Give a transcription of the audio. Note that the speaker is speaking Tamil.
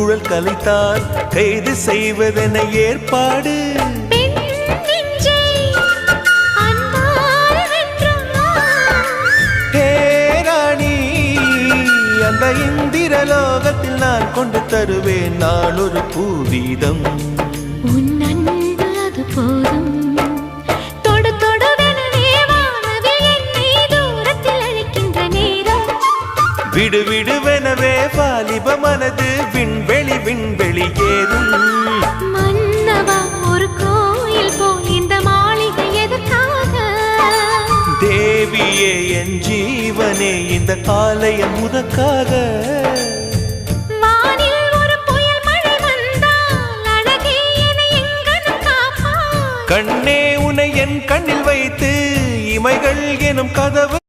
ஊழல் கலைத்தால் கைது செய்வதென ஏற்பாடு. அந்த இந்திரலோகத்தில் நான் கொண்டு தருவேன் நான் ஒரு பூவீதம். உன் அன்பு அது போதும். தொடு தொடுவெனவே வானவில் என்னை தூரத்தில் அழைக்கின்ற நேரம். விடு விடுவெனவே வாலிப மனது விண்வெளி விண்வெளி ஏறும். மன்னவா ஒரு கோயில் போல் இந்த மாளிகை எதற்காக? தேவியே என் ஜீவனே இந்த ஆலயம் உனக்காக. வானில் ஒரு புயல் மழை வந்தால் அழகே என்னை எங்கனம் காப்பாய். கண்ணே உனை என் கண்ணில் வைத்து இமைகள் எனும் கதவு